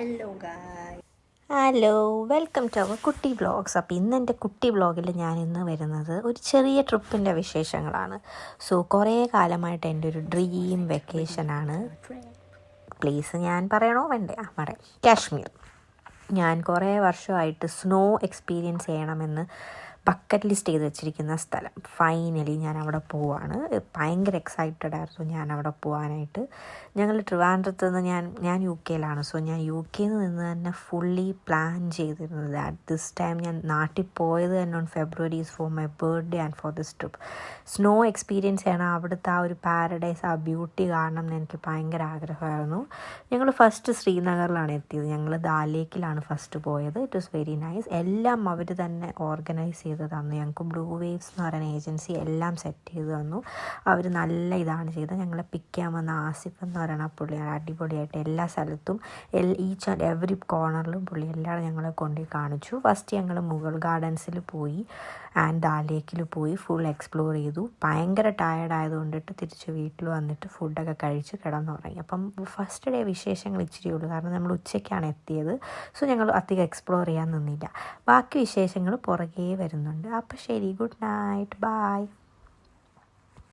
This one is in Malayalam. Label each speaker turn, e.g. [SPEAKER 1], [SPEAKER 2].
[SPEAKER 1] ഹലോ ഗായ്,
[SPEAKER 2] ഹലോ, വെൽക്കം ടു അവർ കുട്ടി വ്ളോഗ്സ്. അപ്പോൾ ഇന്ന് എൻ്റെ കുട്ടി വ്ളോഗിൽ ഞാൻ ഇന്ന് വരുന്നത് ഒരു ചെറിയ ട്രിപ്പിൻ്റെ വിശേഷങ്ങളാണ്. സോ കുറേ കാലമായിട്ട് എൻ്റെ ഒരു ഡ്രീം വെക്കേഷനാണ്. പ്ലേസ് ഞാൻ പറയണോ വേണ്ടേ? പറയാം. കാശ്മീർ. ഞാൻ കുറേ വർഷമായിട്ട് സ്നോ എക്സ്പീരിയൻസ് ചെയ്യണമെന്ന് ബക്കറ്റ് ലിസ്റ്റ് ചെയ്ത് വെച്ചിരിക്കുന്ന സ്ഥലം. ഫൈനലി ഞാൻ അവിടെ പോവാണ്. ഭയങ്കര എക്സൈറ്റഡ് ആയിരുന്നു ഞാൻ അവിടെ പോകാനായിട്ട്. ഞങ്ങൾ ട്രിവാൻഡ്രത്ത് നിന്ന് ഞാൻ യു കെയിലാണ്. സോ ഞാൻ യു കെയിൽ നിന്ന് തന്നെ ഫുള്ളി പ്ലാൻ ചെയ്തിരുന്നത്. അറ്റ് ദിസ് ടൈം ഞാൻ നാട്ടിൽ പോയത് തന്നെ on February is for my birthday and for this trip. Snow experience ചെയ്യണം, അവിടുത്തെ ആ ഒരു പാരഡൈസ്, ആ ബ്യൂട്ടി കാണണം എന്ന് എനിക്ക് ഭയങ്കര ആഗ്രഹമായിരുന്നു. ഞങ്ങൾ ഫസ്റ്റ് ശ്രീനഗറിലാണ് എത്തിയത്. ഞങ്ങൾ ദാൽ ലേക്കിലാണ് ഫസ്റ്റ് പോയത്. It was very nice. എല്ലാം അവർ തന്നെ ഓർഗനൈസ് ചെയ്ത് തന്നു. ഞങ്ങൾക്ക് ബ്ലൂ വേവ്സ് എന്ന് പറയുന്ന ഏജൻസി എല്ലാം സെറ്റ് ചെയ്ത് തന്നു. അവർ നല്ല ഇതാണ് ചെയ്തത്. ഞങ്ങളെ പിക്ക് ചെയ്യാൻ വന്ന ആസിഫ് എന്ന് പറയുന്ന പുള്ളിയാണ് അടിപൊളിയായിട്ട് എല്ലാ സ്ഥലത്തും ഈച്ച് ആൻഡ് എവറി കോർണറിലും പുള്ളി എല്ലാവരും ഞങ്ങളെ കൊണ്ടുപോയി കാണിച്ചു. ഫസ്റ്റ് ഞങ്ങൾ മുഗൾ ഗാർഡൻസിൽ പോയി ആൻഡ് ദാൽ ലേക്കിൽ പോയി ഫുൾ എക്സ്പ്ലോർ ചെയ്തു. ഭയങ്കര ടയേർഡ് ആയതുകൊണ്ടിട്ട് തിരിച്ച് വീട്ടിൽ വന്നിട്ട് ഫുഡൊക്കെ കഴിച്ച് കിടന്നുറങ്ങി. അപ്പം ഫസ്റ്റ് ഡേ വിശേഷങ്ങൾ ഇച്ചിരി ഉള്ളൂ, കാരണം നമ്മൾ ഉച്ചയ്ക്കാണ് എത്തിയത്. സോ ഞങ്ങൾ അധികം എക്സ്പ്ലോർ ചെയ്യാൻ നിന്നില്ല. ബാക്കി വിശേഷങ്ങൾ പുറകെ വരുന്നുണ്ട്. അപ്പോൾ ശരി, ഗുഡ് നൈറ്റ്, ബൈ.